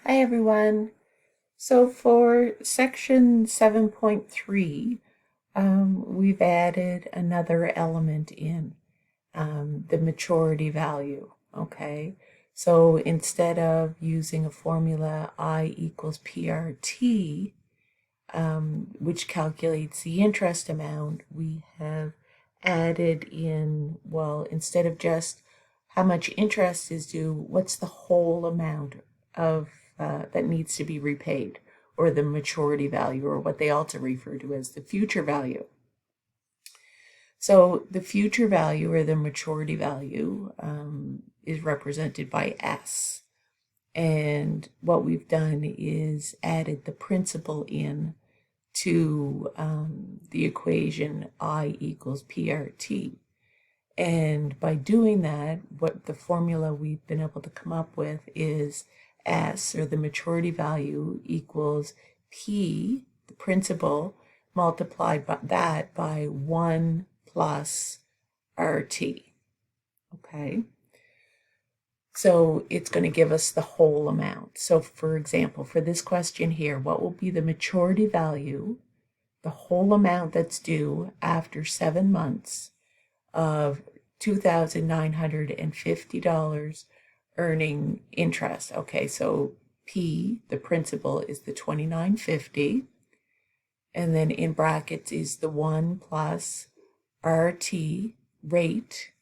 Hi everyone. So for section 7.3, we've added another element in the maturity value. Okay, so instead of using a formula I equals PRT, which calculates the interest amount, we have added in, well, instead of just how much interest is due, what's the whole amount of that needs to be repaid, or the maturity value, or what they also refer to as the future value. So the future value, or the maturity value, is represented by S. And what we've done is added the principal in to the equation I equals PRT. And by doing that, what the formula we've been able to come up with is S, or the maturity value, equals P, the principal, multiplied by that by 1 plus RT. Okay? So it's going to give us the whole amount. So for example, for this question here, what will be the maturity value, the whole amount that's due after 7 months of $2,950 earning interest? Okay, so P, the principal, is the $2,950, and then in brackets is the 1 plus RT rate,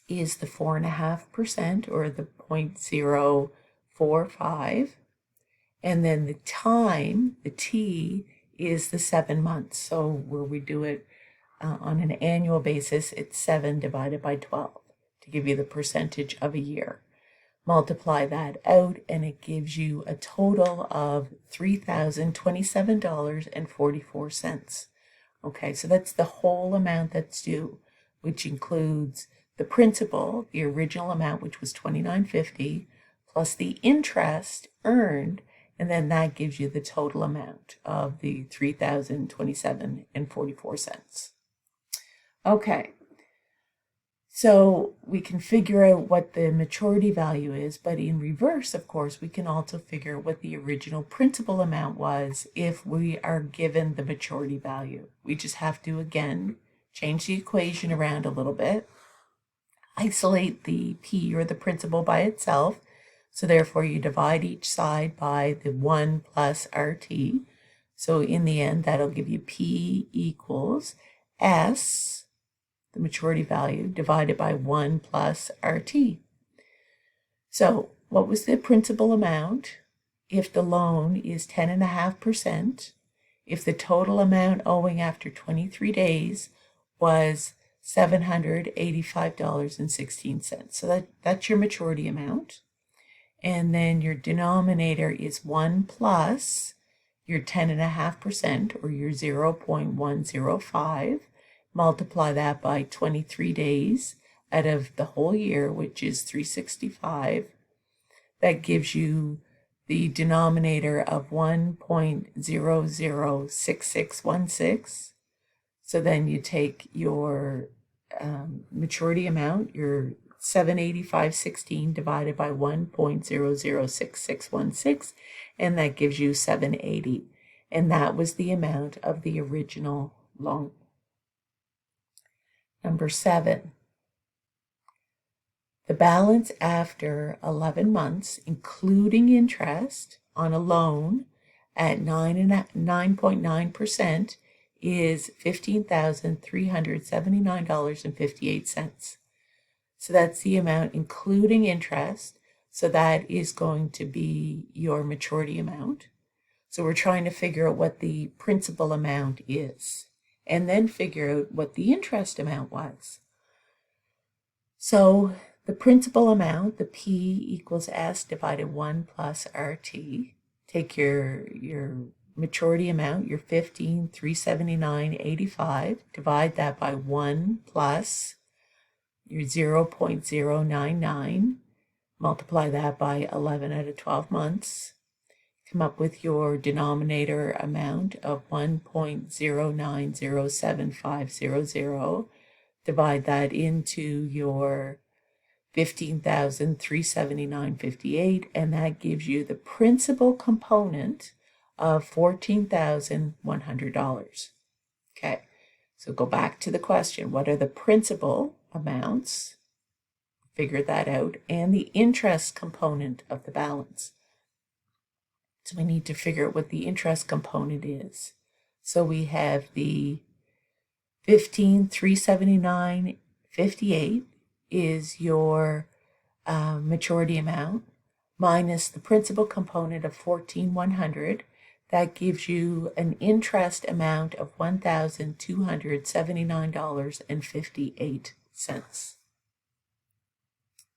is the 4.5%, or the 0.045, and then the time, the T, is the 7 months. So where we do it on an annual basis, it's 7 divided by 12 to give you the percentage of a year. Multiply that out, and it gives you a total of $3,027.44. Okay, so that's the whole amount that's due, which includes the principal, the original amount, which was $2,950, plus the interest earned, and then that gives you the total amount of the $3,027.44. Okay, so we can figure out what the maturity value is, but in reverse, of course, we can also figure out what the original principal amount was if we are given the maturity value. We just have to, again, change the equation around a little bit, isolate the P, or the principal, by itself. So therefore you divide each side by the 1 plus RT. So in the end, that'll give you P equals S, the maturity value, divided by 1 plus RT. So what was the principal amount if the loan is 10.5%, if the total amount owing after 23 days was $785.16. So that's your maturity amount. And then your denominator is 1 plus your 10.5%, or your 0.105. Multiply that by 23 days out of the whole year, which is 365. That gives you the denominator of 1.006616. So then you take your maturity amount, your 785.16, divided by 1.006616, and that gives you 780. And that was the amount of the original loan. Number 7. The balance after 11 months, including interest on a loan at 9.9%, is $15,379.58. So that's the amount including interest. So that is going to be your maturity amount. So we're trying to figure out what the principal amount is, and then figure out what the interest amount was. So the principal amount, the P equals S divided 1 plus RT. Take your maturity amount, your $15,379.85, divide that by 1 plus your 0.099, multiply that by 11 out of 12 months, come up with your denominator amount of 1.0907500, divide that into your $15,379.58, and that gives you the principal component of $14,100. Okay, so go back to the question. What are the principal amounts? Figure that out, and the interest component of the balance. So we need to figure out what the interest component is. So we have the $15,379.58 is your maturity amount minus the principal component of $14,100. That gives you an interest amount of $1,279.58.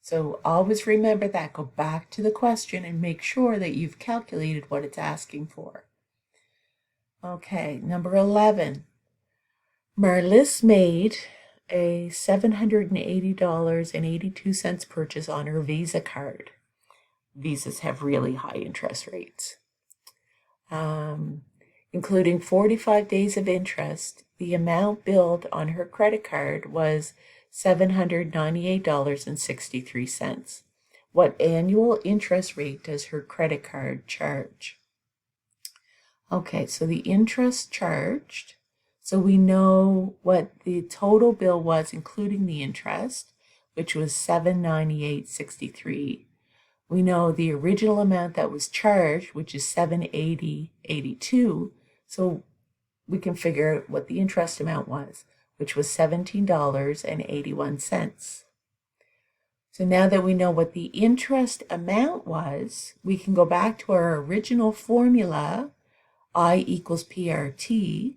So always remember that. Go back to the question and make sure that you've calculated what it's asking for. Okay, number 11. Marlis made a $780.82 purchase on her Visa card. Visas have really high interest rates. Including 45 days of interest, the amount billed on her credit card was $798.63. What annual interest rate does her credit card charge? Okay, so the interest charged, so we know what the total bill was including the interest, which was $798.63. We know the original amount that was charged, which is $780.82. So we can figure out what the interest amount was, which was $17.81. So now that we know what the interest amount was, we can go back to our original formula, I equals PRT,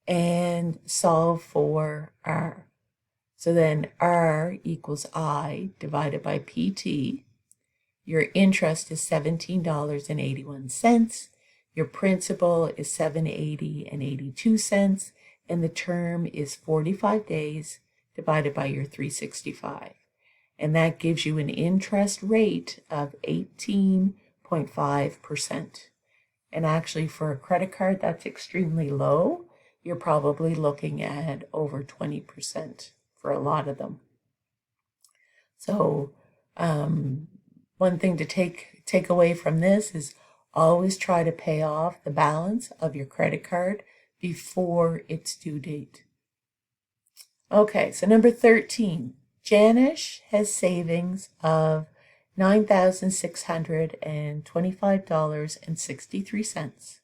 and solve for R. So then R equals I divided by PT. Your interest is $17.81. Your principal is $780.82, and the term is 45 days divided by your 365. And that gives you an interest rate of 18.5%. And actually for a credit card, that's extremely low. You're probably looking at over 20% for a lot of them. So one thing to take away from this is always try to pay off the balance of your credit card before its due date. Okay, so number 13, Janish has savings of $9,625.63.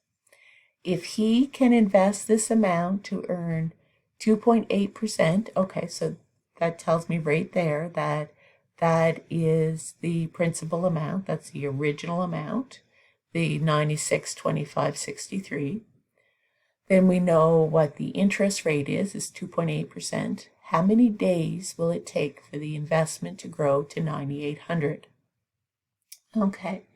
If he can invest this amount to earn 2.8%, okay, so that tells me right there that that is the principal amount. That's the original amount, the $96.25.63. Then we know what the interest rate is 2.8%. How many days will it take for the investment to grow to $9,800? Okay,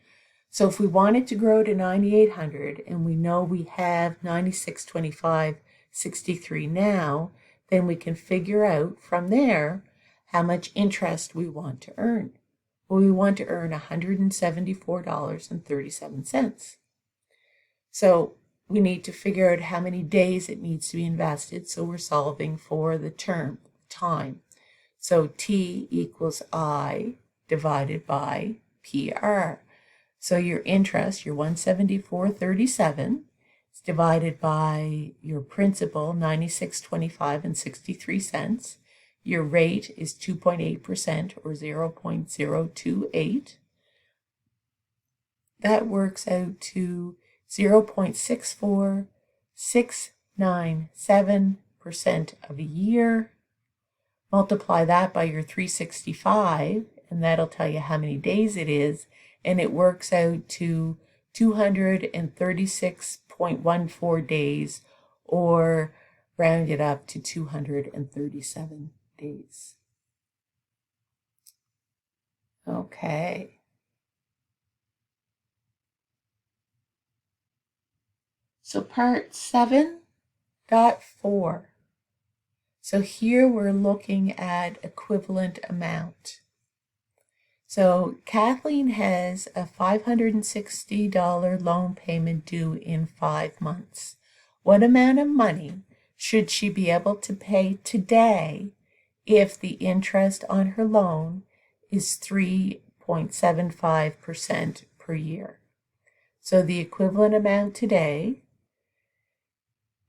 so if we want it to grow to $9,800 and we know we have $96.25.63 now, then we can figure out from there how much interest we want to earn. Well, we want to earn $174.37. So we need to figure out how many days it needs to be invested. So we're solving for the term, time. So T equals I divided by PR. So your interest, your $174.37, is divided by your principal, $96.25.63. Your rate is 2.8% or 0.028. That works out to 0.64697% of a year. Multiply that by your 365, and that'll tell you how many days it is, and it works out to 236.14 days, or round it up to 237 days. Okay. So part 7.4. So here we're looking at equivalent amount. So Kathleen has a $560 loan payment due in 5 months. What amount of money should she be able to pay today if the interest on her loan is 3.75% per year. So the equivalent amount today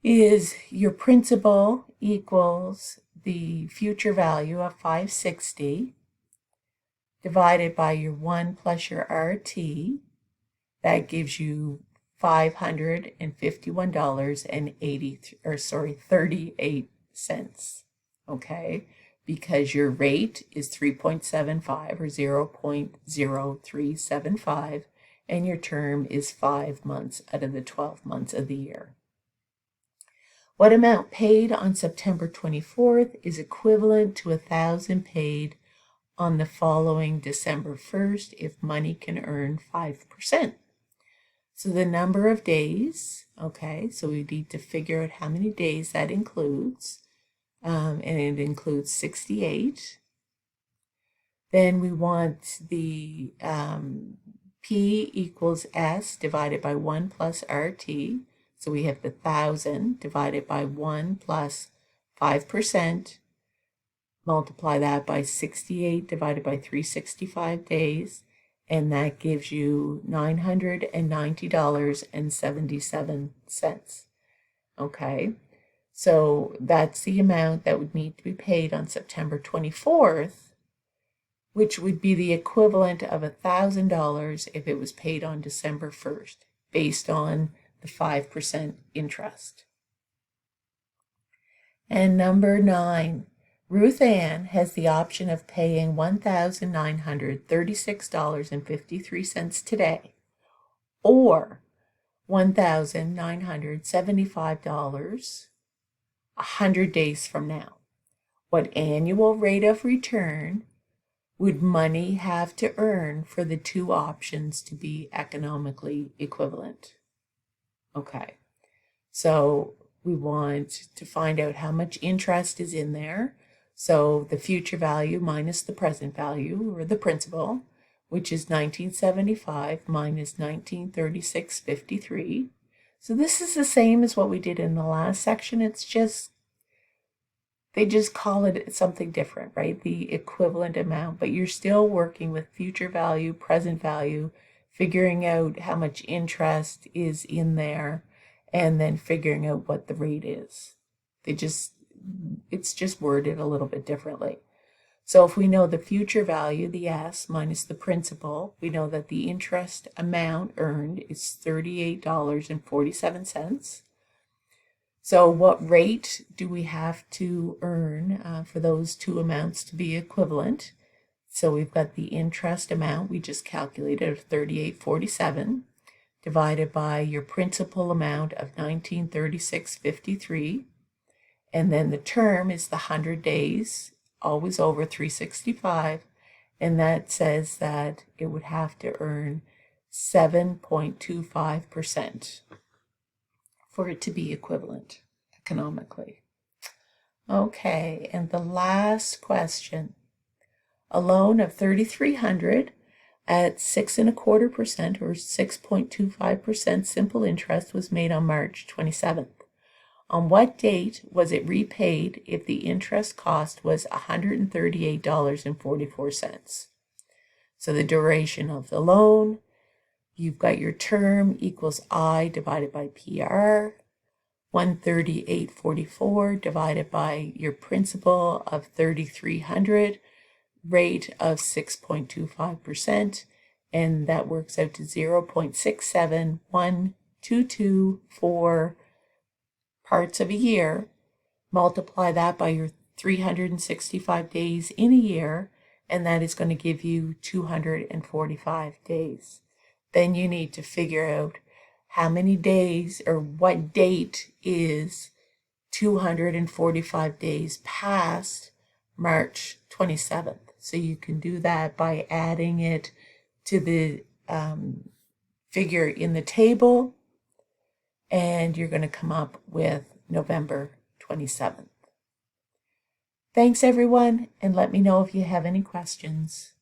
is your principal equals the future value of $560 divided by your 1 plus your RT. That gives you $551.38. Okay, because your rate is 3.75 or 0.0375, and your term is 5 months out of the 12 months of the year. What amount paid on September 24th is equivalent to $1,000 paid on the following December 1st if money can earn 5%. So the number of days, okay, so we need to figure out how many days that includes, and it includes 68. Then we want the P equals S divided by 1 plus RT. So we have the 1,000 divided by 1 plus 5%. Multiply that by 68 divided by 365 days. And that gives you $990.77. Okay, so that's the amount that would need to be paid on September 24th, which would be the equivalent of $1,000 if it was paid on December 1st, based on the 5% interest. And number 9. Ruth Ann has the option of paying $1,936.53 today, or $1,975 100 days from now. What annual rate of return would money have to earn for the two options to be economically equivalent? Okay, so we want to find out how much interest is in there. So the future value minus the present value, or the principal, which is 1975 minus 1936.53. So this is the same as what we did in the last section. It's just, they just call it something different, right? The equivalent amount, but you're still working with future value, present value, figuring out how much interest is in there, and then figuring out what the rate is. It's just worded a little bit differently. So if we know the future value, the S, minus the principal, we know that the interest amount earned is $38.47. So what rate do we have to earn for those two amounts to be equivalent? So we've got the interest amount we just calculated of $38.47 divided by your principal amount of $1936.53. And then the term is the 100 days, always over 365. And that says that it would have to earn 7.25% for it to be equivalent economically. Okay, and the last question. A loan of $3,300 at 6.25% or 6.25% simple interest was made on March 27th. On what date was it repaid if the interest cost was $138.44? So the duration of the loan, you've got your term equals I divided by PR, 138.44 divided by your principal of 3,300, rate of 6.25%, and that works out to 0.6712224 parts of a year. Multiply that by your 365 days in a year, and that is going to give you 245 days. Then you need to figure out how many days or what date is 245 days past March 27th. So you can do that by adding it to the figure in the table, and you're going to come up with November 27th. Thanks, everyone, and let me know if you have any questions.